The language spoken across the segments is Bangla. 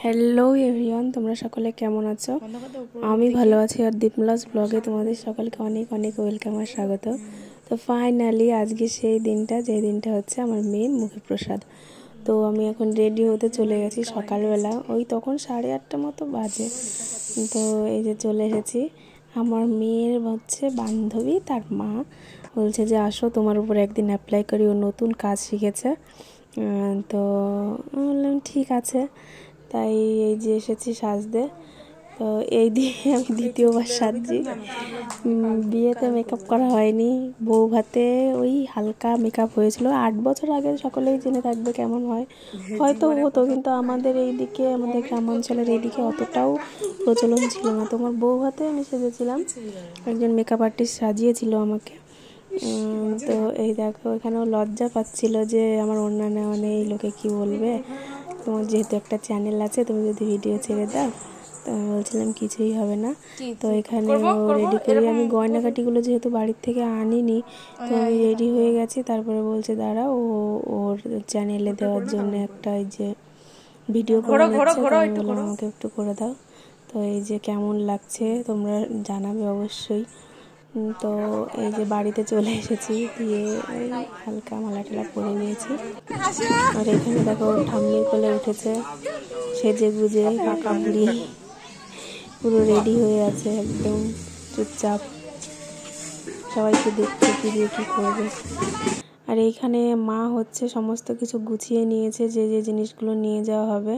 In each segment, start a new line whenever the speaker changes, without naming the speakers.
হ্যালো এভরিওয়ান, তোমরা সকলে কেমন আছো? আমি ভালো আছি। আর দীপমালাস ব্লগে তোমাদের সকলকে অনেক অনেক ওয়েলকাম আর স্বাগত। তো ফাইনালি আজকে সেই দিনটা, যে দিনটা হচ্ছে আমার মেয়ের মুখে প্রসাদ। তো আমি এখন রেডি হতে চলে গেছি সকালবেলা, ওই তখন 8:30 মতো বাজে। তো এই যে চলে এসেছি। আমার মেয়ের হচ্ছে বান্ধবী, তার মা বলছে যে আসো তোমার উপর একদিন অ্যাপ্লাই করি, ও নতুন কাজ শিখেছে। তো বললাম ঠিক আছে। তাই এই যে এসেছি সাজতে। তো এই দিয়ে আমি দ্বিতীয়বার সাজছি। বিয়েতে মেকআপ করা হয়নি, বউ ভাতে ওই হালকা মেকআপ হয়েছিল 8 বছর আগে। সকলেই জেনে থাকবে কেমন হয়, হয়তো হতো, কিন্তু আমাদের এইদিকে, আমাদের গ্রামাঞ্চলের এইদিকে অতটাও প্রচলন ছিল না। তোমার বউ ভাতে আমি সেজেছিলাম, একজন মেকআপ আর্টিস্ট সাজিয়েছিল আমাকে। তো এই দেখো, এখানেও লজ্জা পাচ্ছিল যে আমার ওড়না নেওয়া নেই, লোকে কী বলবে, তোমার যেহেতু একটা চ্যানেল আছে, তুমি যদি ভিডিও ছেড়ে দাও। তো আমি বলছিলাম কিছুই হবে না। তো এখানে রেডি করে আমি গয়নাকাটিগুলো যেহেতু বাড়ির থেকে আনিনি, তো আমি রেডি হয়ে গেছি। তারপরে বলছে দাঁড়া, ওর চ্যানেলে দেওয়ার জন্য একটা এই যে ভিডিও করে নিচ্ছে। তো আমি বললাম আমাকে একটু করে দাও। তো এই যে কেমন লাগছে তোমরা জানাবে অবশ্যই। তো এই যে বাড়িতে চলে এসেছি, দিয়ে হালকা মালা টালা পরে নিয়েছি। আর এখানে দেখো ঠাম্মির কোলে উঠেছে, সেজে গুজে পাকা বুড়ি, পুরো রেডি হয়ে আছে, একদম চুপচাপ, সবাইকে দেখতে কি দিয়ে কী করবে। আর এইখানে মা হচ্ছে সমস্ত কিছু গুছিয়ে নিয়েছে, যে যে জিনিসগুলো নিয়ে যাওয়া হবে।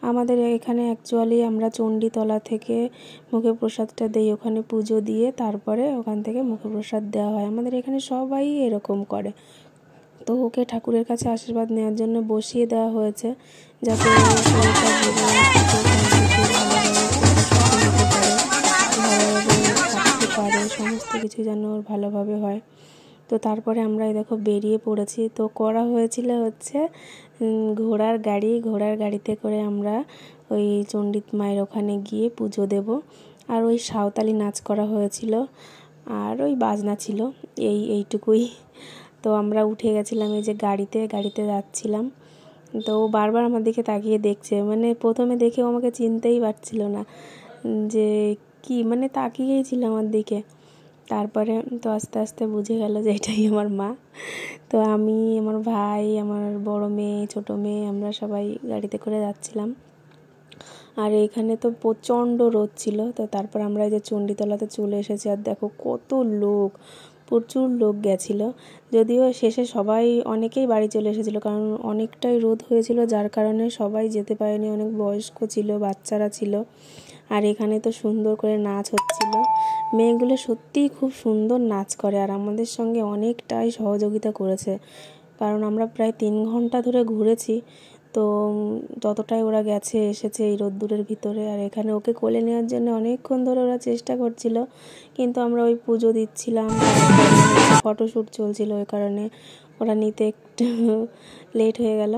আমাদের এখানে অ্যাকচুয়ালি আমরা চণ্ডীতলা থেকে মুখে প্রসাদটা দিই, ওখানে পুজো দিয়ে তারপরে ওখান থেকে মুখে প্রসাদ দেওয়া হয়। আমাদের এখানে সবাই এরকম করে। তো ওকে ঠাকুরের কাছে আশীর্বাদ নেওয়ার জন্য বসিয়ে দেওয়া হয়েছে, যাতে সমস্ত কিছু যেন ওর ভালোভাবে হয়। তো তারপরে আমরা দেখো বেরিয়ে পড়েছি। তো করা হয়েছিল হচ্ছে ঘোড়ার গাড়িতে করে আমরা ওই চণ্ডী মায়ের ওখানে গিয়ে পুজো দেব। আর ওই সাঁওতালি নাচ করা হয়েছিল, আর ওই বাজনা ছিল, এইটুকুই। তো আমরা উঠে গেছিলাম এই যে গাড়িতে যাচ্ছিলাম। তো ও বারবার আমার দিকে তাকিয়ে দেখছে, মানে প্রথমে দেখে ও আমাকে চিনতেই পারছিল না যে কি, মানে তাকিয়েই ছিল আমার দিকে। তারপরে তো আস্তে আস্তে বুঝে গেল যে এটাই আমার মা। তো আমি, আমার ভাই, আমার বড় মেয়ে, ছোট মেয়ে, আমরা সবাই গাড়িতে করে যাচ্ছিলাম। আর এখানে তো প্রচণ্ড রোদ ছিল। তো তারপর আমরা এই যে চণ্ডীতলাতে চলে এসেছি। আর দেখো কত লোক, প্রচুর লোক গেছিলো। যদিও শেষে অনেকেই বাড়ি চলে এসেছিলো, কারণ অনেকটাই রোদ হয়েছিল, যার কারণে সবাই যেতে পারেনি। অনেক বয়স্ক ছিল, বাচ্চারা ছিল। আর এখানে তো সুন্দর করে নাচ হচ্ছিল। মেয়েগুলো সত্যিই খুব সুন্দর নাচ করে, আর আমাদের সঙ্গে অনেকটাই সহযোগিতা করেছে, কারণ আমরা প্রায় 3 ঘন্টা ধরে ঘুরেছি। তো ততটাই ওরা এসেছে এই রোদ্দুরের ভিতরে। আর এখানে ওকে কোলে নেওয়ার জন্য অনেকক্ষণ ধরে ওরা চেষ্টা করছিল, কিন্তু আমরা ওই পুজো দিচ্ছিলাম, ফটোশ্যুট চলছিল, ওই কারণে ওরা নিতে একটু লেট হয়ে গেল।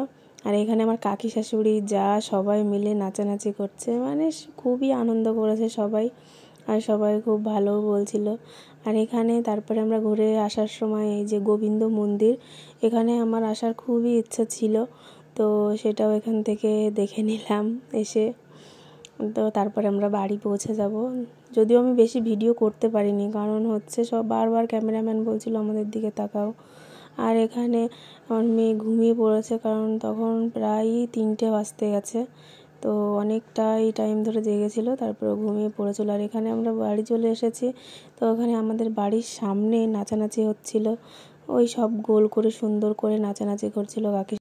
আর এখানে আমার কাকি শাশুড়ি যা সবাই মিলে নাচানাচি করছে, মানে খুবই আনন্দ করেছে সবাই, আর সবাই খুব ভালো বলছিল। আর এখানে তারপরে আমরা ঘুরে আসার সময় এই যে গোবিন্দ মন্দির, এখানে আমার আসার খুবই ইচ্ছা ছিল, তো সেটাও এখান থেকে দেখে নিলাম এসে। তো তারপরে আমরা বাড়ি পৌঁছে যাব। যদিও আমি বেশি ভিডিও করতে পারিনি, কারণ হচ্ছে সব বারবার ক্যামেরাম্যান বলছিল আমাদের দিকে তাকাও। আর এখানে আমার মেয়ে ঘুমিয়ে পড়েছে, কারণ তখন প্রায় 3টে বাজতে গেছে। তো অনেকটাই টাইম ধরে জেগেছিল, তারপরে ঘুমিয়ে পড়েছিল। আর এখানে আমরা বাড়ি চলে এসেছি। তো ওখানে আমাদের বাড়ির সামনে নাচানাচি হচ্ছিল, ওই সব গোল করে সুন্দর করে নাচানাচি করছিল কাকি।